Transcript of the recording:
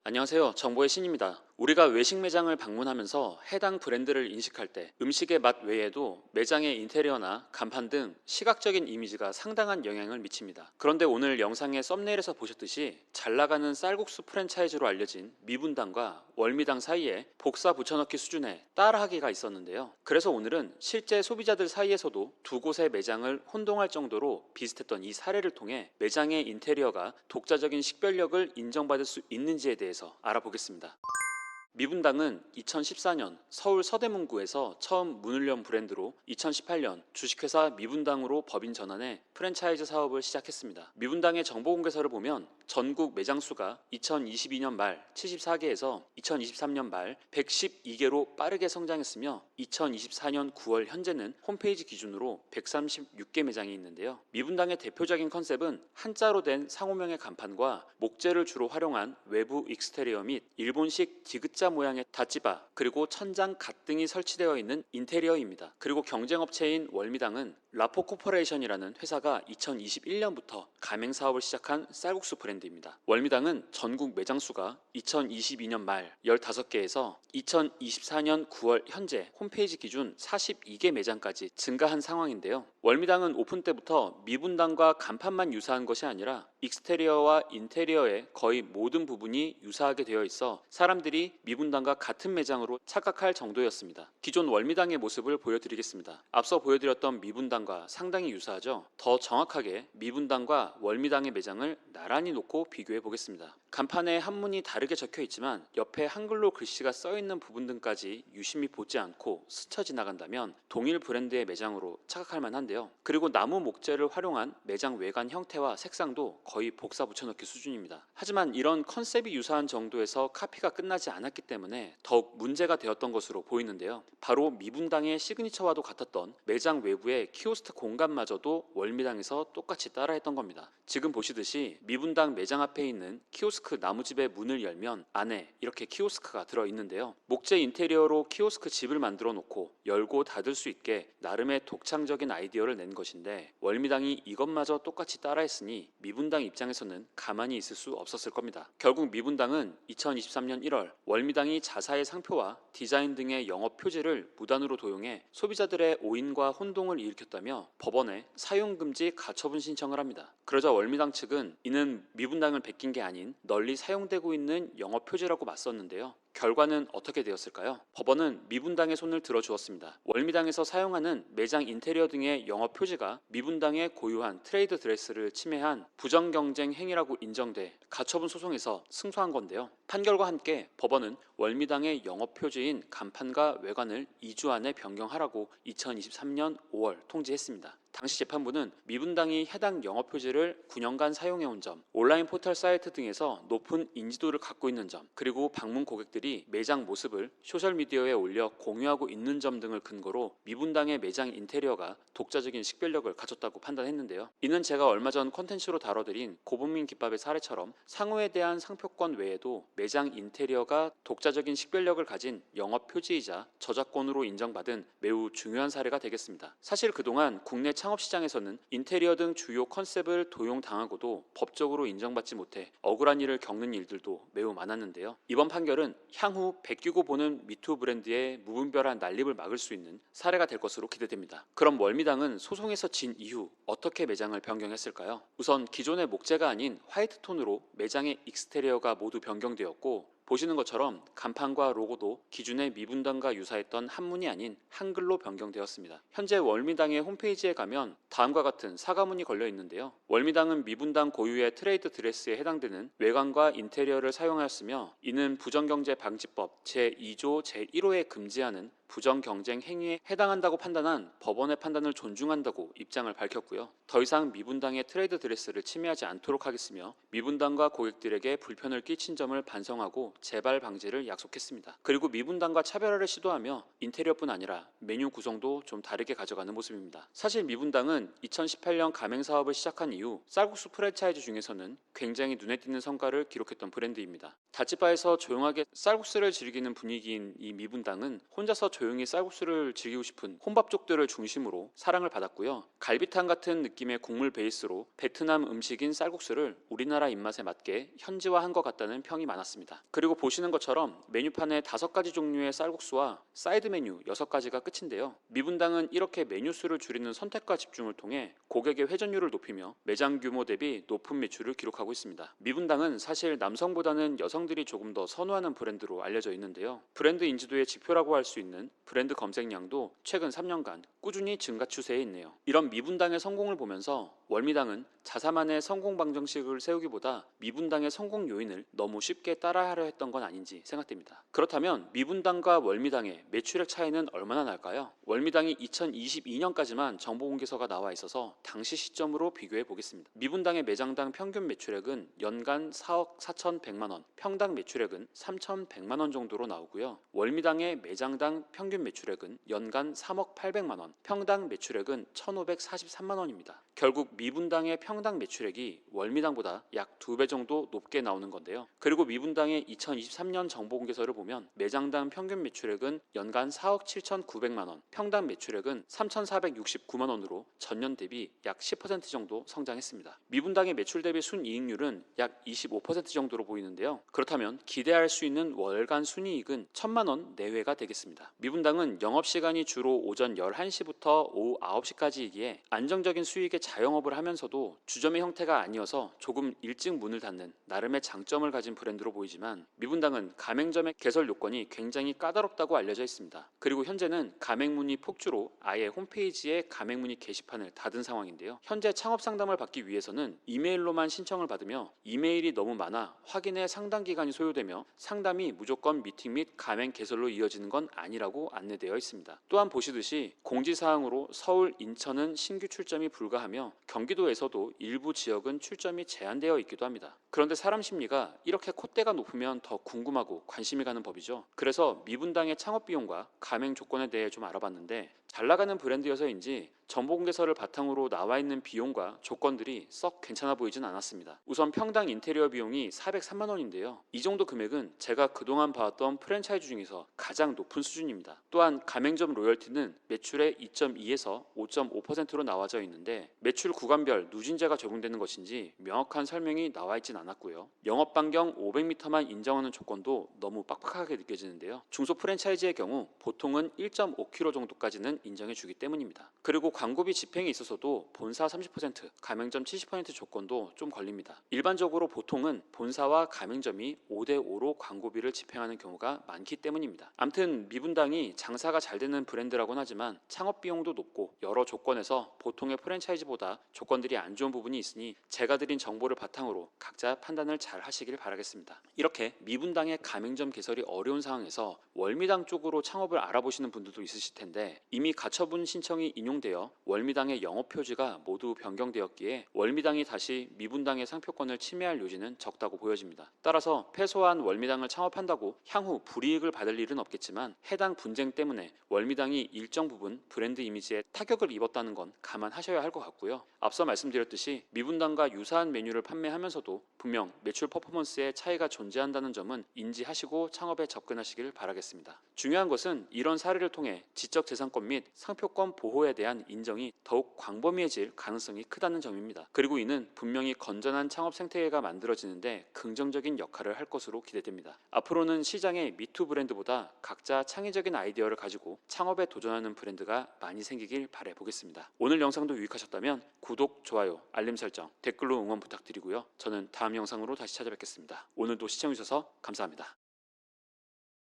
안녕하세요. 정보의 신입니다. 우리가 외식 매장을 방문하면서 해당 브랜드를 인식할 때 음식의 맛 외에도 매장의 인테리어나 간판 등 시각적인 이미지가 상당한 영향을 미칩니다. 그런데 오늘 영상의 썸네일에서 보셨듯이 잘 나가는 쌀국수 프랜차이즈로 알려진 미분당과 월미당 사이에 복사 붙여넣기 수준의 따라하기가 있었는데요. 그래서 오늘은 실제 소비자들 사이에서도 두 곳의 매장을 혼동할 정도로 비슷했던 이 사례를 통해 매장의 인테리어가 독자적인 식별력을 인정받을 수 있는지에 대해서 알아보겠습니다. 미분당은 2014년 서울 서대문구에서 처음 문을 연 브랜드로 2018년 주식회사 미분당으로 법인 전환해 프랜차이즈 사업을 시작했습니다. 미분당의 정보공개서를 보면 전국 매장 수가 2022년 말 74개에서 2023년 말 112개로 빠르게 성장했으며 2024년 9월 현재는 홈페이지 기준으로 136개 매장이 있는데요. 미분당의 대표적인 컨셉은 한자로 된 상호명의 간판과 목재를 주로 활용한 외부 익스테리어 및 일본식 디귿자 모양의 닫지바 그리고 천장 갓등이 설치되어 있는 인테리어입니다. 그리고 경쟁업체인 월미당은 라포코퍼레이션이라는 회사가 2021년부터 가맹 사업을 시작한 쌀국수 브랜드입니다. 월미당은 전국 매장 수가 2022년 말 15개에서 2024년 9월 현재 홈페이지 기준 42개 매장까지 증가한 상황인데요. 월미당은 오픈 때부터 미분당과 간판만 유사한 것이 아니라 익스테리어와 인테리어의 거의 모든 부분이 유사하게 되어 있어 사람들이 미분당과 같은 매장으로 착각할 정도였습니다. 기존 월미당의 모습을 보여드리겠습니다. 앞서 보여드렸던 미분당과 상당히 유사하죠. 더 정확하게 미분당과 월미당의 매장을 나란히 놓고 비교해 보겠습니다. 간판에 한문이 다르게 적혀 있지만 옆에 한글로 글씨가 써 있는 부분 등까지 유심히 보지 않고 스쳐 지나간다면 동일 브랜드의 매장으로 착각할 만한데요. 그리고 나무 목재를 활용한 매장 외관 형태와 색상도 거의 복사 붙여넣기 수준입니다. 하지만 이런 컨셉이 유사한 정도에서 카피가 끝나지 않았기 때문에 더욱 문제가 되었던 것으로 보이는데요. 바로 미분당의 시그니처와도 같았던 매장 외부의 키오스크 공간마저도 월미당에서 똑같이 따라했던 겁니다. 지금 보시듯이 미분당 매장 앞에 있는 키오스크 나무집의 문을 열면 안에 이렇게 키오스크가 들어있는데요. 목재 인테리어로 키오스크 집을 만들어 놓고 열고 닫을 수 있게 나름의 독창적인 아이디어를 낸 것인데 월미당이 이것마저 똑같이 따라했으니 미분당 입장에서는 가만히 있을 수 없었을 겁니다. 결국 미분당은 2023년 1월 월미당이 자사의 상표와 디자인 등의 영업 표지를 무단으로 도용해 소비자들의 오인과 혼동을 일으켰다며 법원에 사용금지 가처분 신청을 합니다. 그러자 월미당 측은 이는 미분당을 베낀 게 아닌 널리 사용되고 있는 영업 표지라고 맞섰는데요. 결과는 어떻게 되었을까요? 법원은 미분당의 손을 들어주었습니다. 월미당에서 사용하는 매장 인테리어 등의 영업 표지가 미분당의 고유한 트레이드 드레스를 침해한 부정경쟁 행위라고 인정돼 가처분 소송에서 승소한 건데요. 판결과 함께 법원은 월미당의 영업 표지인 간판과 외관을 2주 안에 변경하라고 2023년 5월 통지했습니다. 당시 재판부는 미분당이 해당 영업 표지를 9년간 사용해온 점, 온라인 포털 사이트 등에서 높은 인지도를 갖고 있는 점, 그리고 방문 고객들이 매장 모습을 소셜미디어에 올려 공유하고 있는 점 등을 근거로 미분당의 매장 인테리어가 독자적인 식별력을 가졌다고 판단했는데요. 이는 제가 얼마 전 콘텐츠로 다뤄드린 고분민 김밥의 사례처럼 상호에 대한 상표권 외에도 매장 인테리어가 독자적인 식별력을 가진 영업 표지이자 저작권으로 인정받은 매우 중요한 사례가 되겠습니다. 사실 그동안 국내 창업시장에서는 인테리어 등 주요 컨셉을 도용당하고도 법적으로 인정받지 못해 억울한 일을 겪는 일들도 매우 많았는데요. 이번 판결은 향후 베끼고 보는 미투 브랜드의 무분별한 난립을 막을 수 있는 사례가 될 것으로 기대됩니다. 그럼 월미당은 소송에서 진 이후 어떻게 매장을 변경했을까요? 우선 기존의 목재가 아닌 화이트 톤으로 매장의 익스테리어가 모두 변경되었고 보시는 것처럼 간판과 로고도 기존의 미분당과 유사했던 한문이 아닌 한글로 변경되었습니다. 현재 월미당의 홈페이지에 가면 다음과 같은 사과문이 걸려 있는데요. 월미당은 미분당 고유의 트레이드 드레스에 해당되는 외관과 인테리어를 사용하였으며 이는 부정경제 방지법 제2조 제1호에 금지하는 부정경쟁 행위에 해당한다고 판단한 법원의 판단을 존중한다고 입장을 밝혔고요. 더 이상 미분당의 트레이드 드레스를 침해하지 않도록 하겠으며 미분당과 고객들에게 불편을 끼친 점을 반성하고 재발 방지를 약속했습니다. 그리고 미분당과 차별화를 시도하며 인테리어뿐 아니라 메뉴 구성도 좀 다르게 가져가는 모습입니다. 사실 미분당은 2018년 가맹 사업을 시작한 이후 쌀국수 프랜차이즈 중에서는 굉장히 눈에 띄는 성과를 기록했던 브랜드입니다. 다찌바에서 조용하게 쌀국수를 즐기는 분위기인 이 미분당은 혼자서 조용히 쌀국수를 즐기고 싶은 혼밥족들을 중심으로 사랑을 받았고요. 갈비탕 같은 느낌의 국물 베이스로 베트남 음식인 쌀국수를 우리나라 입맛에 맞게 현지화한 것 같다는 평이 많았습니다. 그리고 보시는 것처럼 메뉴판에 5가지 종류의 쌀국수와 사이드 메뉴 6가지가 끝인데요. 미분당은 이렇게 메뉴 수를 줄이는 선택과 집중을 통해 고객의 회전율을 높이며 매장 규모 대비 높은 매출을 기록하고 있습니다. 미분당은 사실 남성보다는 여성들이 조금 더 선호하는 브랜드로 알려져 있는데요. 브랜드 인지도의 지표라고 할 수 있는 브랜드 검색량도 최근 3년간 꾸준히 증가 추세에 있네요. 이런 미분당의 성공을 보면서 월미당은 자사만의 성공 방정식을 세우기보다 미분당의 성공 요인을 너무 쉽게 따라하려 했던 건 아닌지 생각됩니다. 그렇다면 미분당과 월미당의 매출액 차이는 얼마나 날까요? 월미당이 2022년까지만 정보공개서가 나와 있어서 당시 시점으로 비교해 보겠습니다. 미분당의 매장당 평균 매출액은 연간 4억 4,100만 원, 평당 매출액은 3,100만 원 정도로 나오고요. 월미당의 매장당 평균 매출액은 연간 3억 800만 원, 평당 매출액은 1,543만 원입니다. 결국 미분당의 평당 매출액이 월미당보다 약 2배 정도 높게 나오는 건데요. 그리고 미분당의 2023년 정보공개서를 보면 매장당 평균 매출액은 연간 4억 7,900만 원, 평당 매출액은 3,469만 원으로 전년 대비 약 10% 정도 성장했습니다. 미분당의 매출 대비 순이익률은 약 25% 정도로 보이는데요. 그렇다면 기대할 수 있는 월간 순이익은 1,000만 원 내외가 되겠습니다. 미분당은 영업시간이 주로 오전 11시부터 오후 9시까지이기에 안정적인 수익의 자영업을 하면서도 주점의 형태가 아니어서 조금 일찍 문을 닫는 나름의 장점을 가진 브랜드로 보이지만 미분당은 가맹점의 개설 요건이 굉장히 까다롭다고 알려져 있습니다. 그리고 현재는 가맹문의 폭주로 아예 홈페이지에 가맹문의 게시판을 닫은 상황인데요. 현재 창업 상담을 받기 위해서는 이메일로만 신청을 받으며 이메일이 너무 많아 확인에 상당 기간이 소요되며 상담이 무조건 미팅 및 가맹 개설로 이어지는 건 아니라고 안내되어 있습니다. 또한 보시듯이 공지사항으로 서울, 인천은 신규 출점이 불가하며 경기도에서도 일부 지역은 출점이 제한되어 있기도 합니다. 그런데 사람 심리가 이렇게 콧대가 높으면 더 궁금하고 관심이 가는 법이죠. 그래서 미분당의 창업 비용과 가맹 조건에 대해 좀 알아봤는데 잘 나가는 브랜드여서인지 정보공개서를 바탕으로 나와 있는 비용과 조건들이 썩 괜찮아 보이진 않았습니다. 우선 평당 인테리어 비용이 403만 원인데요. 이 정도 금액은 제가 그동안 봐왔던 프랜차이즈 중에서 가장 높은 수준입니다. 또한 가맹점 로열티는 매출의 2.2에서 5.5%로 나와져 있는데 매출 구간별 누진제가 적용되는 것인지 명확한 설명이 나와 있진 않았고요. 영업 반경 500m만 인정하는 조건도 너무 빡빡하게 느껴지는데요. 중소 프랜차이즈의 경우 보통은 1.5km 정도까지는 인정해 주기 때문입니다. 그리고 광고비 집행에 있어서도 본사 30%, 가맹점 70% 조건도 좀 걸립니다. 일반적으로 보통은 본사와 가맹점이 5대5로 광고비를 집행하는 경우가 많기 때문입니다. 암튼 미분당이 장사가 잘 되는 브랜드라고는 하지만 창업 비용도 높고 여러 조건에서 보통의 프랜차이즈보다 조건들이 안 좋은 부분이 있으니 제가 드린 정보를 바탕으로 각자 판단을 잘 하시길 바라겠습니다. 이렇게 미분당의 가맹점 개설이 어려운 상황에서 월미당 쪽으로 창업을 알아보시는 분들도 있으실 텐데 이미 가처분 신청이 인용되어 월미당의 영업 표지가 모두 변경되었기에 월미당이 다시 미분당의 상표권을 침해할 요지는 적다고 보여집니다. 따라서 패소한 월미당을 창업한다고 향후 불이익을 받을 일은 없겠지만 해당 분쟁 때문에 월미당이 일정 부분 브랜드 이미지에 타격을 입었다는 건 감안하셔야 할 것 같고요. 앞서 말씀드렸듯이 미분당과 유사한 메뉴를 판매하면서도 분명 매출 퍼포먼스에 차이가 존재한다는 점은 인지하시고 창업에 접근하시길 바라겠습니다. 중요한 것은 이런 사례를 통해 지적재산권 및 상표권 보호에 대한 인정이 더욱 광범위해질 가능성이 크다는 점입니다. 그리고 이는 분명히 건전한 창업 생태계가 만들어지는데 긍정적인 역할을 할 것으로 기대됩니다. 앞으로는 시장에 미투 브랜드보다 각자 창의적인 아이디어를 가지고 창업에 도전하는 브랜드가 많이 생기길 바라보겠습니다. 오늘 영상도 유익하셨다면 구독, 좋아요, 알림 설정, 댓글로 응원 부탁드리고요. 저는 다음 영상으로 다시 찾아뵙겠습니다. 오늘도 시청해주셔서 감사합니다.